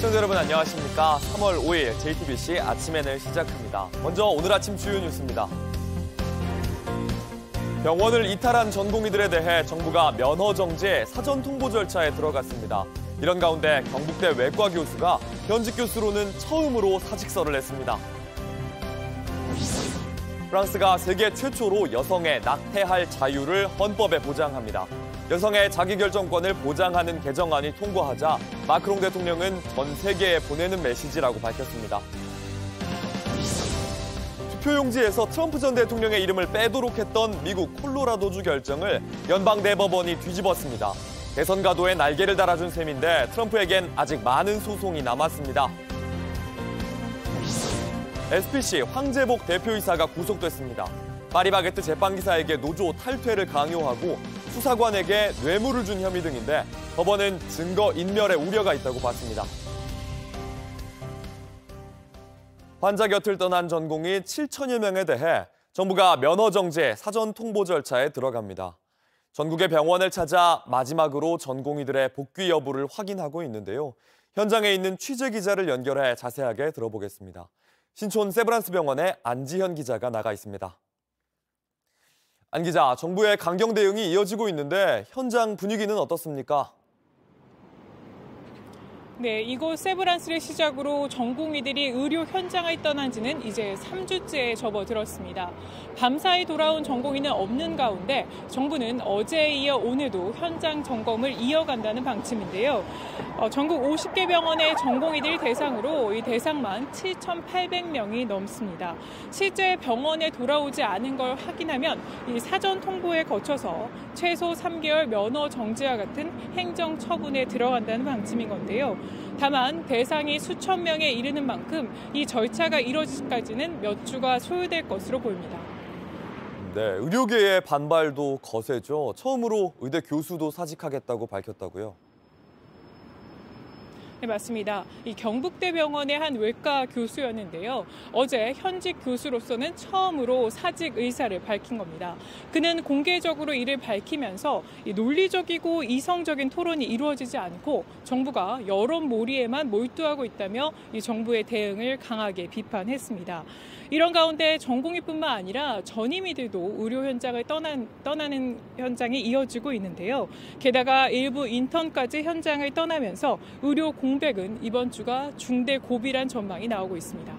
시청자 여러분 안녕하십니까? 3월 5일 JTBC 아침엔을 시작합니다. 먼저 오늘 아침 주요 뉴스입니다. 병원을 이탈한 전공의들에 대해 정부가 면허 정지 사전 통보 절차에 들어갔습니다. 이런 가운데 경북대 외과 교수가 현직 교수로는 처음으로 사직서를 냈습니다. 프랑스가 세계 최초로 여성의 낙태할 자유를 헌법에 보장합니다. 여성의 자기결정권을 보장하는 개정안이 통과하자 마크롱 대통령은 전 세계에 보내는 메시지라고 밝혔습니다. 투표용지에서 트럼프 전 대통령의 이름을 빼도록 했던 미국 콜로라도주 결정을 연방대법원이 뒤집었습니다. 대선 가도에 날개를 달아준 셈인데 트럼프에겐 아직 많은 소송이 남았습니다. SPC 황재복 대표이사가 구속됐습니다. 파리바게뜨 제빵기사에게 노조 탈퇴를 강요하고 수사관에게 뇌물을 준 혐의 등인데 법원은 증거 인멸의 우려가 있다고 봤습니다. 환자 곁을 떠난 전공의 7천여 명에 대해 정부가 면허 정지 사전 통보 절차에 들어갑니다. 전국의 병원을 찾아 마지막으로 전공의들의 복귀 여부를 확인하고 있는데요. 현장에 있는 취재 기자를 연결해 자세하게 들어보겠습니다. 신촌 세브란스 병원의 안지현 기자가 나가 있습니다. 안 기자, 정부의 강경 대응이 이어지고 있는데 현장 분위기는 어떻습니까? 네, 이곳 세브란스를 시작으로 전공의들이 의료 현장을 떠난 지는 이제 3주째에 접어들었습니다. 밤사이 돌아온 전공의는 없는 가운데 정부는 어제에 이어 오늘도 현장 점검을 이어간다는 방침인데요. 전국 50개 병원의 전공의들 대상으로 이 대상만 7,800명이 넘습니다. 실제 병원에 돌아오지 않은 걸 확인하면 이 사전 통보에 거쳐서 최소 3개월 면허 정지와 같은 행정 처분에 들어간다는 방침인 건데요. 다만 대상이 수천 명에 이르는 만큼 이 절차가 이뤄지기까지는 몇 주가 소요될 것으로 보입니다. 네, 의료계의 반발도 거세죠. 처음으로 의대 교수도 사직하겠다고 밝혔다고요. 네, 맞습니다. 이 경북대 병원의 한 외과 교수였는데요. 어제 현직 교수로서는 처음으로 사직 의사를 밝힌 겁니다. 그는 공개적으로 이를 밝히면서 논리적이고 이성적인 토론이 이루어지지 않고 정부가 여론몰이에만 몰두하고 있다며 이 정부의 대응을 강하게 비판했습니다. 이런 가운데 전공의뿐만 아니라 전임의들도 의료 현장을 떠나는 현장이 이어지고 있는데요. 게다가 일부 인턴까지 현장을 떠나면서 의료 공백은 이번 주가 중대 고비란 전망이 나오고 있습니다.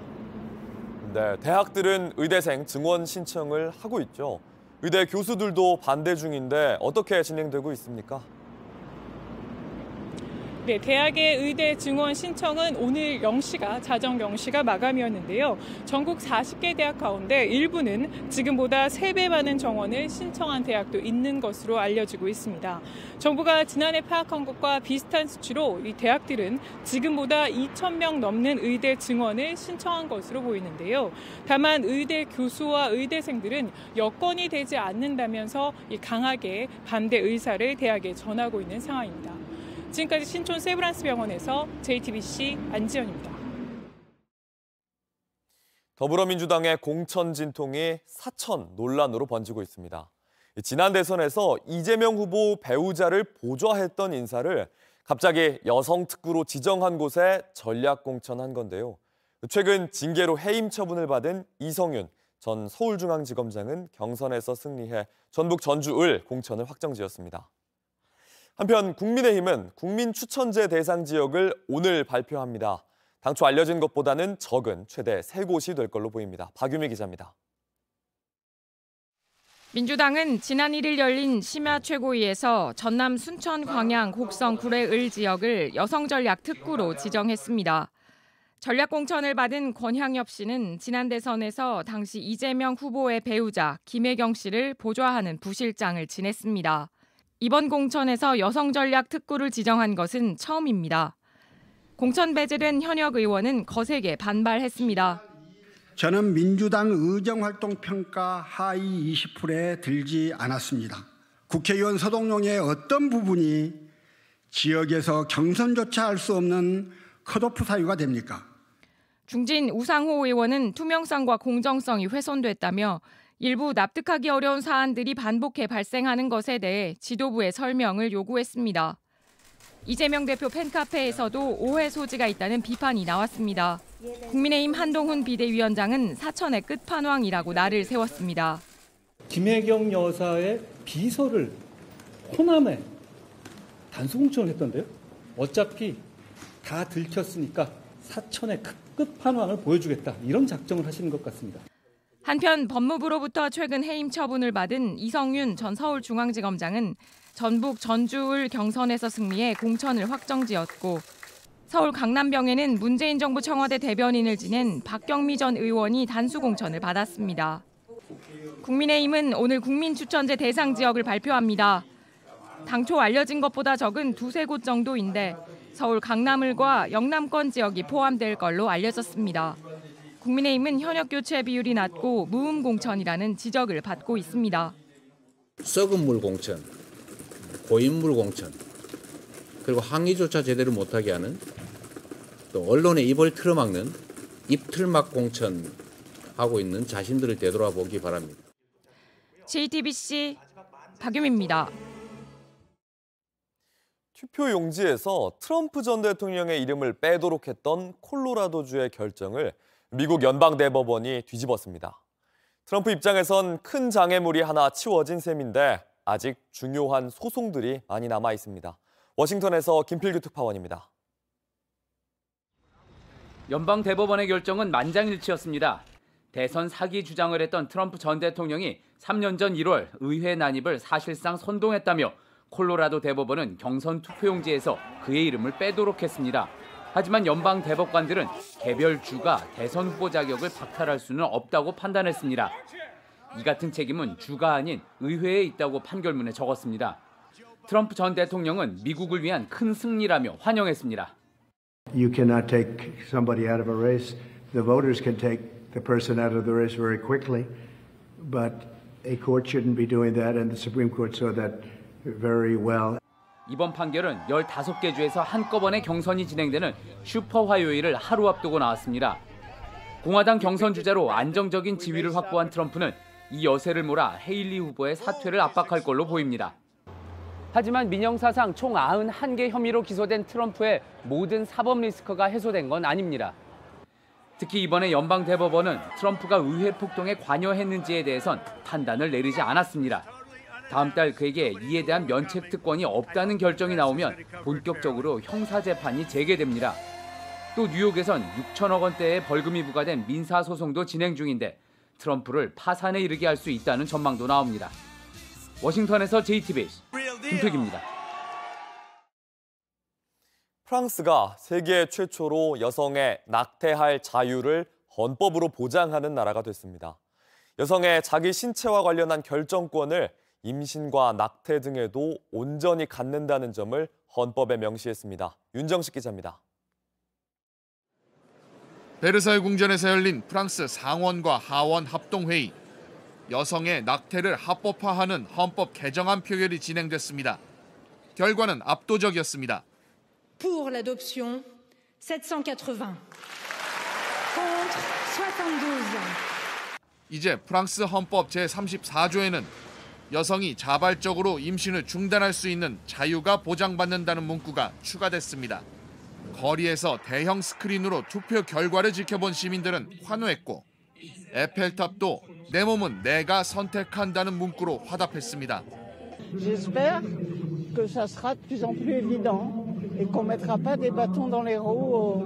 네, 대학들은 의대생 증원 신청을 하고 있죠. 의대 교수들도 반대 중인데 어떻게 진행되고 있습니까? 네, 대학의 의대 증원 신청은 오늘 0시가 자정 0시가 마감이었는데요. 전국 40개 대학 가운데 일부는 지금보다 3배 많은 정원을 신청한 대학도 있는 것으로 알려지고 있습니다. 정부가 지난해 파악한 것과 비슷한 수치로 이 대학들은 지금보다 2,000명 넘는 의대 증원을 신청한 것으로 보이는데요. 다만 의대 교수와 의대생들은 여건이 되지 않는다면서 강하게 반대 의사를 대학에 전하고 있는 상황입니다. 지금까지 신촌 세브란스 병원에서 JTBC 안지연입니다. 더불어민주당의 공천 진통이 사천 논란으로 번지고 있습니다. 지난 대선에서 이재명 후보 배우자를 보좌했던 인사를 갑자기 여성 특구로 지정한 곳에 전략 공천한 건데요. 최근 징계로 해임 처분을 받은 이성윤 전 서울중앙지검장은 경선에서 승리해 전북 전주을 공천을 확정지었습니다. 한편 국민의힘은 국민 추천제 대상 지역을 오늘 발표합니다. 당초 알려진 것보다는 적은 최대 3곳이 될 걸로 보입니다. 박유미 기자입니다. 민주당은 지난 1일 열린 심야 최고위에서 전남 순천, 광양, 곡성, 구례, 을 지역을 여성전략 특구로 지정했습니다. 전략 공천을 받은 권향엽 씨는 지난 대선에서 당시 이재명 후보의 배우자 김혜경 씨를 보좌하는 부실장을 지냈습니다. 이번 공천에서 여성전략 특구를 지정한 것은 처음입니다. 공천 배제된 현역 의원은 거세게 반발했습니다. 저는 민주당 의정활동 평가 하위 20%에 들지 않았습니다. 국회의원 서동용의 어떤 부분이 지역에서 경선조차 할 수 없는 컷오프 사유가 됩니까? 중진 우상호 의원은 투명성과 공정성이 훼손됐다며 일부 납득하기 어려운 사안들이 반복해 발생하는 것에 대해 지도부의 설명을 요구했습니다. 이재명 대표 팬카페에서도 오해 소지가 있다는 비판이 나왔습니다. 국민의힘 한동훈 비대위원장은 사천의 끝판왕이라고 날을 세웠습니다. 김혜경 여사의 비서를 호남에 단수공천을 했던데요. 어차피 다 들켰으니까 사천의 끝판왕을 보여주겠다. 이런 작정을 하시는 것 같습니다. 한편 법무부로부터 최근 해임 처분을 받은 이성윤 전 서울중앙지검장은 전북 전주을 경선에서 승리해 공천을 확정지었고 서울 강남병에는 문재인 정부 청와대 대변인을 지낸 박경미 전 의원이 단수 공천을 받았습니다. 국민의힘은 오늘 국민추천제 대상 지역을 발표합니다. 당초 알려진 것보다 적은 두세 곳 정도인데 서울 강남을과 영남권 지역이 포함될 걸로 알려졌습니다. 국민의힘은 현역 교체 비율이 낮고 무음 공천이라는 지적을 받고 있습니다. 썩은 물 공천, 고인물 공천, 그리고 항의조차 제대로 못하게 하는 또 언론의 입을 틀어막는 입틀막 공천하고 있는 자신들을 되돌아보기 바랍니다. JTBC 박유미입니다. 투표 용지에서 트럼프 전 대통령의 이름을 빼도록 했던 콜로라도주의 결정을 미국 연방대법원이 뒤집었습니다. 트럼프 입장에선 큰 장애물이 하나 치워진 셈인데 아직 중요한 소송들이 많이 남아 있습니다. 워싱턴에서 김필규 특파원입니다. 연방대법원의 결정은 만장일치였습니다. 대선 사기 주장을 했던 트럼프 전 대통령이 3년 전 1월 의회 난입을 사실상 선동했다며 콜로라도 대법원은 경선 투표용지에서 그의 이름을 빼도록 했습니다. 하지만 연방 대법관들은 개별 주가 대선 후보 자격을 박탈할 수는 없다고 판단했습니다. 이 같은 책임은 주가 아닌 의회에 있다고 판결문에 적었습니다. 트럼프 전 대통령은 미국을 위한 큰 승리라며 환영했습니다. You cannot take somebody out of a race. The voters can take the person out of the race very quickly, but a court shouldn't be doing that, and the Supreme Court saw that very well. 이번 판결은 15개 주에서 한꺼번에 경선이 진행되는 슈퍼 화요일을 하루 앞두고 나왔습니다. 공화당 경선 주자로 안정적인 지위를 확보한 트럼프는 이 여세를 몰아 헤일리 후보의 사퇴를 압박할 걸로 보입니다. 하지만 민형사상 총 91개 혐의로 기소된 트럼프의 모든 사법 리스크가 해소된 건 아닙니다. 특히 이번에 연방대법원은 트럼프가 의회 폭동에 관여했는지에 대해선 판단을 내리지 않았습니다. 다음 달 그에게 이에 대한 면책 특권이 없다는 결정이 나오면 본격적으로 형사재판이 재개됩니다. 또 뉴욕에선 6천억 원대의 벌금이 부과된 민사소송도 진행 중인데 트럼프를 파산에 이르게 할 수 있다는 전망도 나옵니다. 워싱턴에서 JTBC 김필규입니다. 프랑스가 세계 최초로 여성의 낙태할 자유를 헌법으로 보장하는 나라가 됐습니다. 여성의 자기 신체와 관련한 결정권을 임신과 낙태 등에도 온전히 갖는다는 점을 헌법에 명시했습니다. 윤정식 기자입니다. 베르사유 궁전에서 열린 프랑스 상원과 하원 합동회의. 여성의 낙태를 합법화하는 헌법 개정안 표결이 진행됐습니다. 결과는 압도적이었습니다. Pour l'adoption, 780. Contre, 72. 이제 프랑스 헌법 제34조에는 여성이 자발적으로 임신을 중단할 수 있는 자유가 보장받는다는 문구가 추가됐습니다. 거리에서 대형 스크린으로 투표 결과를 지켜본 시민들은 환호했고 에펠탑도 내 몸은 내가 선택한다는 문구로 화답했습니다. J'espère que ça sera de plus en plus évident et qu'on mettra pas des bâtons dans les roues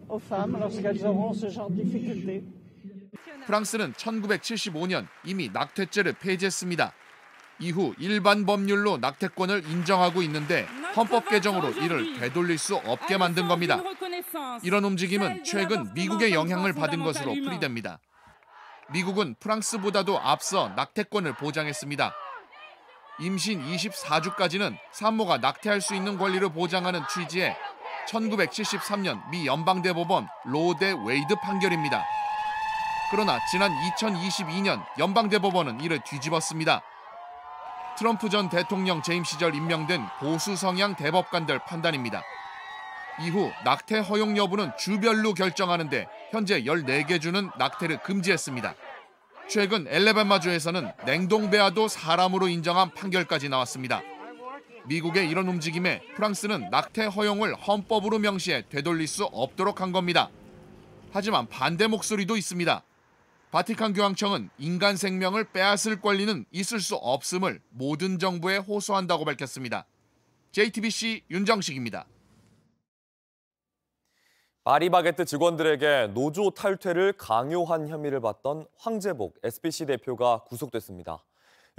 aux femmes lorsqu'elles auront ce genre de difficultés. 프랑스는 1975년 이미 낙태죄를 폐지했습니다. 이후 일반 법률로 낙태권을 인정하고 있는데 헌법 개정으로 이를 되돌릴 수 없게 만든 겁니다. 이런 움직임은 최근 미국의 영향을 받은 것으로 풀이됩니다. 미국은 프랑스보다도 앞서 낙태권을 보장했습니다. 임신 24주까지는 산모가 낙태할 수 있는 권리를 보장하는 취지의 1973년 미 연방대법원 로 대 웨이드 판결입니다. 그러나 지난 2022년 연방대법원은 이를 뒤집었습니다. 트럼프 전 대통령 재임 시절 임명된 보수 성향 대법관들 판단입니다. 이후 낙태 허용 여부는 주별로 결정하는데 현재 14개 주는 낙태를 금지했습니다. 최근 엘레바마주에서는 냉동배아도 사람으로 인정한 판결까지 나왔습니다. 미국의 이런 움직임에 프랑스는 낙태 허용을 헌법으로 명시해 되돌릴 수 없도록 한 겁니다. 하지만 반대 목소리도 있습니다. 바티칸 교황청은 인간 생명을 빼앗을 권리는 있을 수 없음을 모든 정부에 호소한다고 밝혔습니다. JTBC 윤정식입니다. 파리바게뜨 직원들에게 노조 탈퇴를 강요한 혐의를 받던 황제복 SBC 대표가 구속됐습니다.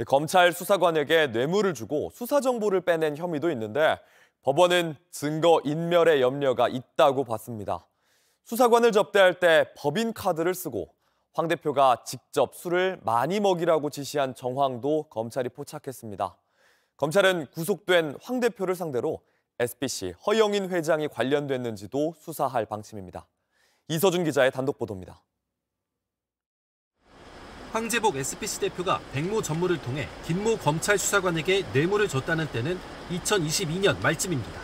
검찰 수사관에게 뇌물을 주고 수사 정보를 빼낸 혐의도 있는데 법원은 증거 인멸의 염려가 있다고 봤습니다. 수사관을 접대할 때 법인 카드를 쓰고 황 대표가 직접 술을 많이 먹이라고 지시한 정황도 검찰이 포착했습니다. 검찰은 구속된 황 대표를 상대로 SBC 허영인 회장이 관련됐는지도 수사할 방침입니다. 이서준 기자의 단독 보도입니다. 황제복 SBC 대표가 백모 전무를 통해 김모 검찰 수사관에게 뇌물을 줬다는 때는 2022년 말쯤입니다.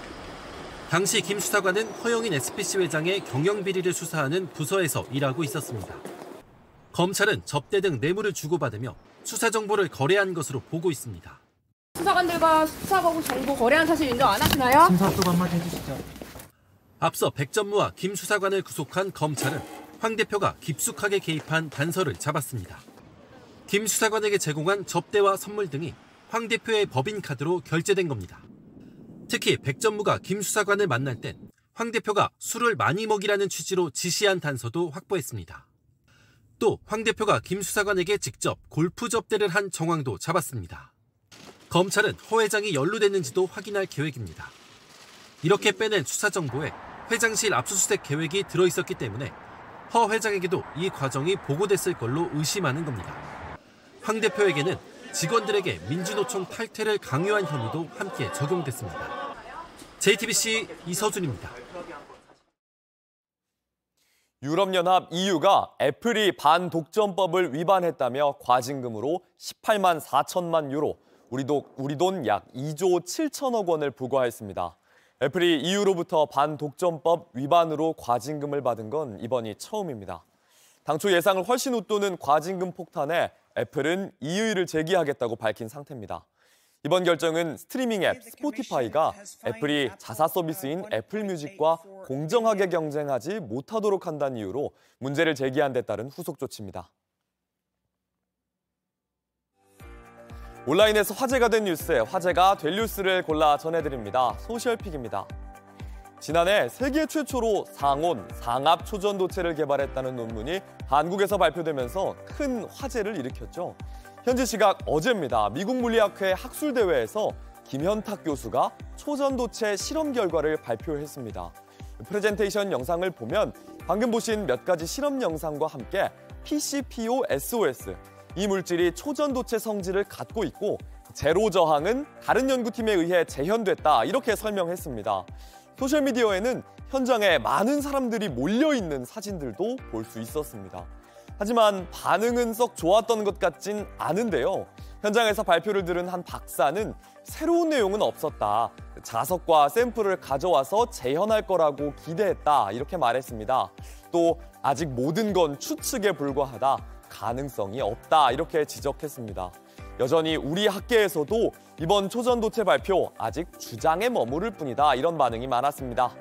당시 김 수사관은 허영인 SBC 회장의 경영비리를 수사하는 부서에서 일하고 있었습니다. 검찰은 접대 등 뇌물을 주고받으며 수사 정보를 거래한 것으로 보고 있습니다. 수사관들과 수사하고 정보 거래한 사실 인정 안 하시나요? 심사 속 한마디 해주시죠. 앞서 백 전무와 김 수사관을 구속한 검찰은 황 대표가 깊숙하게 개입한 단서를 잡았습니다. 김 수사관에게 제공한 접대와 선물 등이 황 대표의 법인카드로 결제된 겁니다. 특히 백 전무가 김 수사관을 만날 땐 황 대표가 술을 많이 먹이라는 취지로 지시한 단서도 확보했습니다. 또 황 대표가 김 수사관에게 직접 골프 접대를 한 정황도 잡았습니다. 검찰은 허 회장이 연루됐는지도 확인할 계획입니다. 이렇게 빼낸 수사 정보에 회장실 압수수색 계획이 들어있었기 때문에 허 회장에게도 이 과정이 보고됐을 걸로 의심하는 겁니다. 황 대표에게는 직원들에게 민주노총 탈퇴를 강요한 혐의도 함께 적용됐습니다. JTBC 이서준입니다. 유럽연합 EU가 애플이 반독점법을 위반했다며 과징금으로 18만 4천만 유로, 우리 돈 약 2조 7천억 원을 부과했습니다. 애플이 EU로부터 반독점법 위반으로 과징금을 받은 건 이번이 처음입니다. 당초 예상을 훨씬 웃도는 과징금 폭탄에 애플은 이의를 제기하겠다고 밝힌 상태입니다. 이번 결정은 스트리밍 앱 스포티파이가 애플이 자사 서비스인 애플뮤직과 공정하게 경쟁하지 못하도록 한다는 이유로 문제를 제기한 데 따른 후속 조치입니다. 온라인에서 화제가 된 뉴스에 화제가 될 뉴스를 골라 전해드립니다. 소셜픽입니다. 지난해 세계 최초로 상온, 상압 초전도체를 개발했다는 논문이 한국에서 발표되면서 큰 화제를 일으켰죠. 현지 시각 어제입니다. 미국 물리학회 학술대회에서 김현탁 교수가 초전도체 실험 결과를 발표했습니다. 프레젠테이션 영상을 보면 방금 보신 몇 가지 실험 영상과 함께 PCPOSOS, 이 물질이 초전도체 성질을 갖고 있고 제로 저항은 다른 연구팀에 의해 재현됐다, 이렇게 설명했습니다. 소셜미디어에는 현장에 많은 사람들이 몰려있는 사진들도 볼 수 있었습니다. 하지만 반응은 썩 좋았던 것 같진 않은데요. 현장에서 발표를 들은 한 박사는 새로운 내용은 없었다. 자석과 샘플을 가져와서 재현할 거라고 기대했다, 이렇게 말했습니다. 또 아직 모든 건 추측에 불과하다. 가능성이 없다, 이렇게 지적했습니다. 여전히 우리 학계에서도 이번 초전도체 발표 아직 주장에 머무를 뿐이다, 이런 반응이 많았습니다.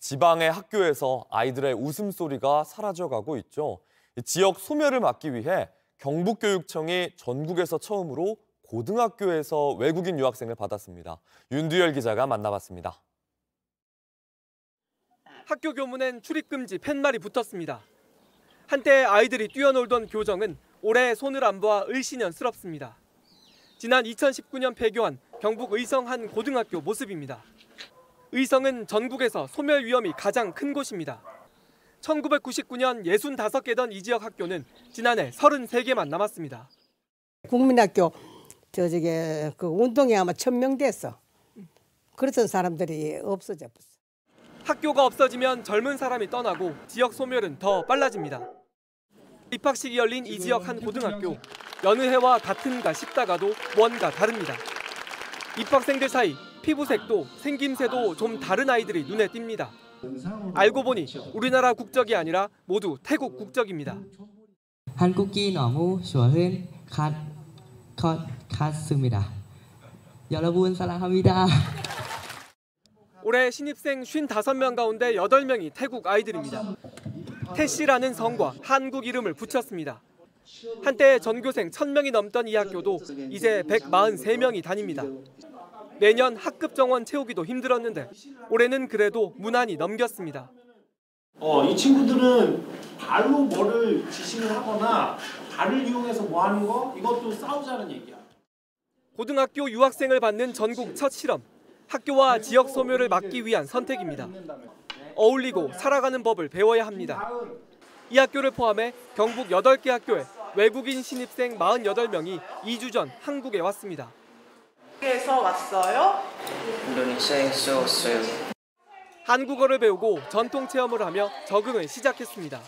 지방의 학교에서 아이들의 웃음소리가 사라져가고 있죠. 지역 소멸을 막기 위해 경북교육청이 전국에서 처음으로 고등학교에서 외국인 유학생을 받았습니다. 윤두열 기자가 만나봤습니다. 학교 교문엔 출입금지 팻말이 붙었습니다. 한때 아이들이 뛰어놀던 교정은 올해 소늘암과 을씨년스럽습니다. 지난 2019년 폐교한 경북 의성 한 고등학교 모습입니다. 의성은 전국에서 소멸 위험이 가장 큰 곳입니다. 1999년 65개던 이 지역 학교는 지난해 33개만 남았습니다. 국민학교 그 운동에 아마 1000명 됐어. 그랬던 사람들이 없어졌어. 학교가 없어지면 젊은 사람이 떠나고 지역 소멸은 더 빨라집니다. 입학식이 열린 이 지역 한 고등학교. 여느 해와 같은가 싶다가도 뭔가 다릅니다. 입학생들 사이 피부색도 생김새도 좀 다른 아이들이 눈에 띄입니다. 알고 보니 우리나라 국적이 아니라 모두 태국 국적입니다. 한국이 너무 좋은 같습니다. 여러분 사랑합니다. 올해 신입생 55명 가운데 8명이 태국 아이들입니다. 태씨라는 성과 한국 이름을 붙였습니다. 한때 전교생 1000명이 넘던 이 학교도 이제 143명이 다닙니다. 매년 학급 정원 채우기도 힘들었는데 올해는 그래도 무난히 넘겼습니다. 이 친구들은 발로 뭐를 지시를 하거나 발을 이용해서 뭐 하는 거 이것도 싸우자는 얘기야. 고등학교 유학생을 받는 전국 첫 실험. 학교와 지역 소멸을 막기 위한 선택입니다. 어울리고 살아가는 법을 배워야 합니다. 이 학교를 포함해 경북 8개 학교에 외국인 신입생 48명이 2주 전 한국에 왔습니다. 한국에서 왔어요? 인도네시아에서 왔어요. 한국어를 배우고 전통 체험을 하며 적응을 시작했습니다.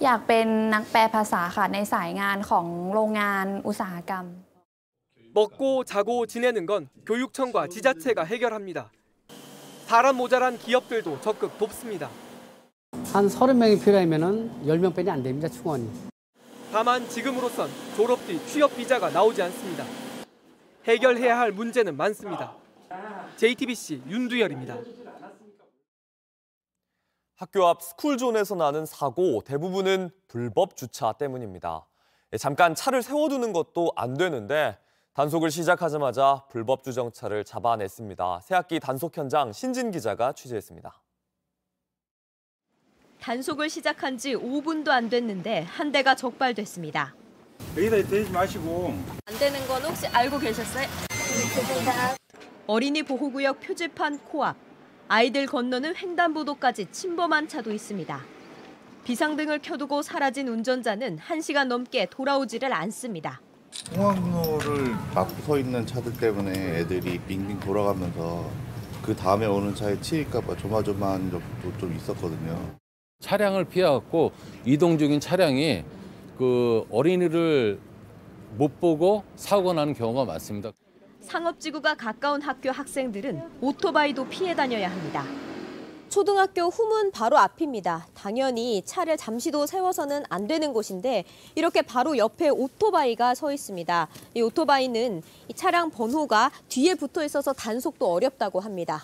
อยากเป็นนักแปลภาษาค่ะในสายงานของโรงงานอุตสาหกรรม 먹고 자고 지내는 건 교육청과 지자체가 해결합니다. 사람 모자란 기업들도 적극 돕습니다. 한 30명이 필요하면 10명 빼니 안 됩니다, 충원이. 다만 지금으로선 졸업 뒤 취업 비자가 나오지 않습니다. 해결해야 할 문제는 많습니다. JTBC 윤두열입니다. 학교 앞 스쿨존에서 나는 사고 대부분은 불법 주차 때문입니다. 잠깐 차를 세워두는 것도 안 되는데 단속을 시작하자마자 불법 주정차를 잡아냈습니다. 새학기 단속 현장 신진 기자가 취재했습니다. 단속을 시작한 지 5분도 안 됐는데 한 대가 적발됐습니다. 여기다 대지 마시고. 안 되는 건 혹시 알고 계셨어요? 어린이 보호구역 표지판 코앞. 아이들 건너는 횡단보도까지 침범한 차도 있습니다. 비상등을 켜두고 사라진 운전자는 1시간 넘게 돌아오지를 않습니다. 통학로를 막고 서 있는 차들 때문에 애들이 빙빙 돌아가면서 그 다음에 오는 차에 치일까 봐 조마조마한 적도 좀 있었거든요. 차량을 피해갖고 이동 중인 차량이 그 어린이를 못 보고 사고가 나는 경우가 많습니다. 상업지구가 가까운 학교 학생들은 오토바이도 피해 다녀야 합니다. 초등학교 후문 바로 앞입니다. 당연히 차를 잠시도 세워서는 안 되는 곳인데 이렇게 바로 옆에 오토바이가 서 있습니다. 이 오토바이는 이 차량 번호가 뒤에 붙어 있어서 단속도 어렵다고 합니다.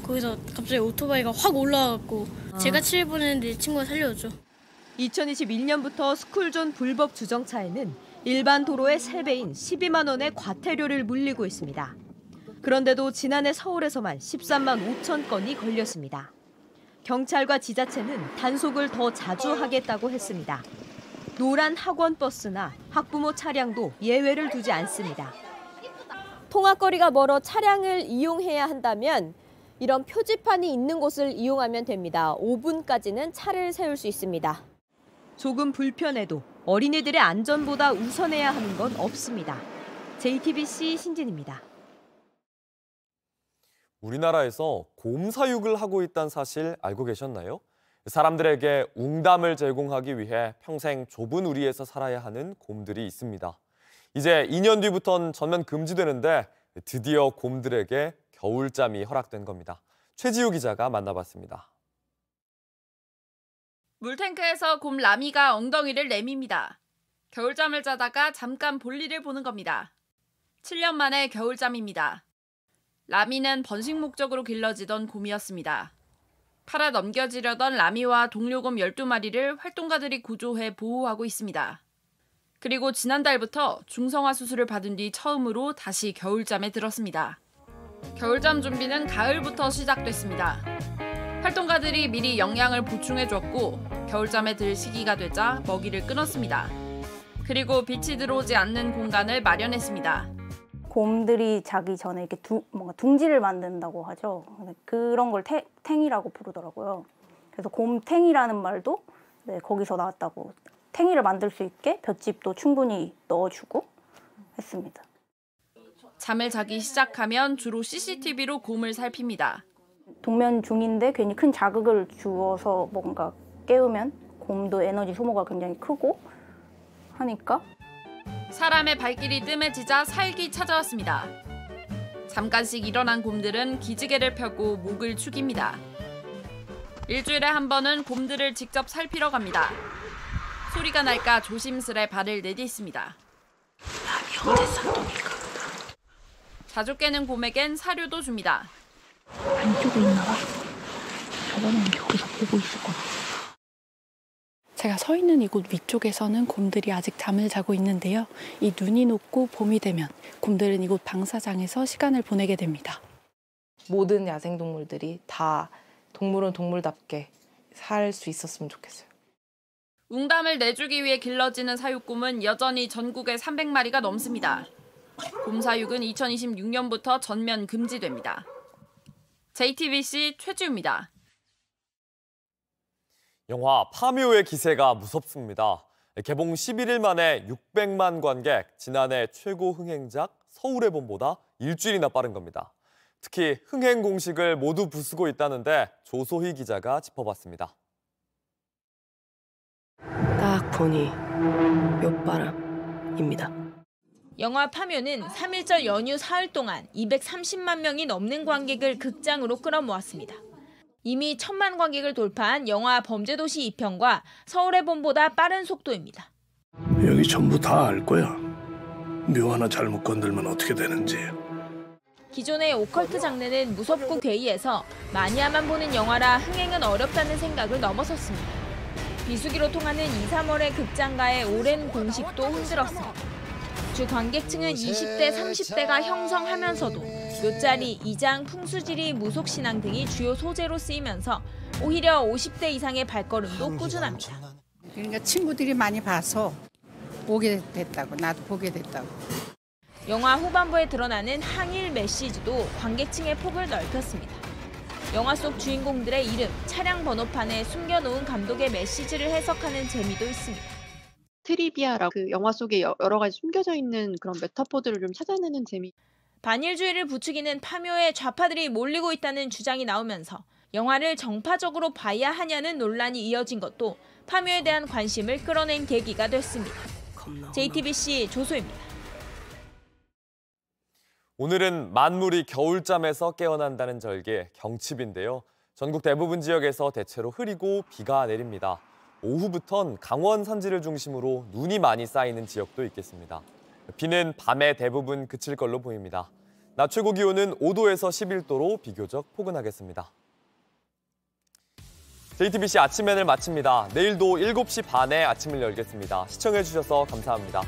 거기서 갑자기 오토바이가 확 올라와갖고 제가 치일 뻔했는데 친구가 살려줬죠. 2021년부터 스쿨존 불법 주정차에는 일반 도로의 3배인 12만 원의 과태료를 물리고 있습니다. 그런데도 지난해 서울에서만 13만 5천 건이 걸렸습니다. 경찰과 지자체는 단속을 더 자주 하겠다고 했습니다. 노란 학원 버스나 학부모 차량도 예외를 두지 않습니다. 통학거리가 멀어 차량을 이용해야 한다면 이런 표지판이 있는 곳을 이용하면 됩니다. 5분까지는 차를 세울 수 있습니다. 조금 불편해도 어린이들의 안전보다 우선해야 하는 건 없습니다. JTBC 신진입니다. 우리나라에서 곰 사육을 하고 있다는 사실 알고 계셨나요? 사람들에게 웅담을 제공하기 위해 평생 좁은 우리에서 살아야 하는 곰들이 있습니다. 이제 2년 뒤부터는 전면 금지되는데 드디어 곰들에게 겨울잠이 허락된 겁니다. 최지우 기자가 만나봤습니다. 물탱크에서 곰 라미가 엉덩이를 내밉니다. 겨울잠을 자다가 잠깐 볼일을 보는 겁니다. 7년 만에 겨울잠입니다. 라미는 번식 목적으로 길러지던 곰이었습니다. 팔아 넘겨지려던 라미와 동료곰 12마리를 활동가들이 구조해 보호하고 있습니다. 그리고 지난달부터 중성화 수술을 받은 뒤 처음으로 다시 겨울잠에 들었습니다. 겨울잠 준비는 가을부터 시작됐습니다. 활동가들이 미리 영양을 보충해줬고 겨울잠에 들 시기가 되자 먹이를 끊었습니다. 그리고 빛이 들어오지 않는 공간을 마련했습니다. 곰들이 자기 전에 이렇게 뭔가 둥지를 만든다고 하죠. 그런 걸 탱이라고 부르더라고요. 그래서 곰탱이라는 말도 거기서 나왔다고. 탱이를 만들 수 있게 볏짚도 충분히 넣어주고 했습니다. 잠을 자기 시작하면 주로 CCTV로 곰을 살핍니다. 동면 중인데 괜히 큰 자극을 주어서 뭔가 깨우면 곰도 에너지 소모가 굉장히 크고 하니까 사람의 발길이 뜸해지자 살기 찾아왔습니다. 잠깐씩 일어난 곰들은 기지개를 펴고 목을 축입니다. 일주일에 한 번은 곰들을 직접 살피러 갑니다. 소리가 날까 조심스레 발을 내딛습니다. 자주 깨는 곰에겐 사료도 줍니다. 안쪽에 있나 봐. 저번에는 여기서 보고 있었거든. 제가 서 있는 이곳 위쪽에서는 곰들이 아직 잠을 자고 있는데요. 이 눈이 녹고 봄이 되면 곰들은 이곳 방사장에서 시간을 보내게 됩니다. 모든 야생동물들이 다 동물은 동물답게 살 수 있었으면 좋겠어요. 웅담을 내주기 위해 길러지는 사육곰은 여전히 전국에 300마리가 넘습니다. 곰 사육은 2026년부터 전면 금지됩니다. JTBC 최지우입니다. 영화 파묘의 기세가 무섭습니다. 개봉 11일 만에 600만 관객, 지난해 최고 흥행작 서울의 봄보다 일주일이나 빠른 겁니다. 특히 흥행 공식을 모두 부수고 있다는데 조소희 기자가 짚어봤습니다. 딱 보니 묘바람입니다. 영화 파묘는 3.1절 연휴 사흘 동안 230만 명이 넘는 관객을 극장으로 끌어모았습니다. 이미 1,000만 관객을 돌파한 영화 범죄도시 2편과 서울의 봄보다 빠른 속도입니다. 여기 전부 다 알 거야. 묘 하나 잘못 건들면 어떻게 되는지. 기존의 오컬트 장르는 무섭고 괴이해서 마니아만 보는 영화라 흥행은 어렵다는 생각을 넘어섰습니다. 비수기로 통하는 2, 3월의 극장가의 오랜 공식도 흔들었습니다. 주 관객층은 20대, 30대가 형성하면서도 묘자리, 이장, 풍수지리, 무속신앙 등이 주요 소재로 쓰이면서 오히려 50대 이상의 발걸음도 꾸준합니다. 그러니까 친구들이 많이 봐서 보게 됐다고, 나도 보게 됐다고. 영화 후반부에 드러나는 항일 메시지도 관객층의 폭을 넓혔습니다. 영화 속 주인공들의 이름, 차량 번호판에 숨겨놓은 감독의 메시지를 해석하는 재미도 있습니다. 트리비아라고 그 영화 속에 여러 가지 숨겨져 있는 그런 메타포들을 좀 찾아내는 재미. 반일주의를 부추기는 파묘에 좌파들이 몰리고 있다는 주장이 나오면서 영화를 정파적으로 봐야 하냐는 논란이 이어진 것도 파묘에 대한 관심을 끌어낸 계기가 됐습니다. JTBC 조소입니다. 오늘은 만물이 겨울잠에서 깨어난다는 절기 경칩인데요. 전국 대부분 지역에서 대체로 흐리고 비가 내립니다. 오후부턴 강원 산지를 중심으로 눈이 많이 쌓이는 지역도 있겠습니다. 비는 밤에 대부분 그칠 걸로 보입니다. 낮 최고 기온은 5도에서 11도로 비교적 포근하겠습니다. JTBC 아침엔을 마칩니다. 내일도 7시 반에 아침을 열겠습니다. 시청해주셔서 감사합니다.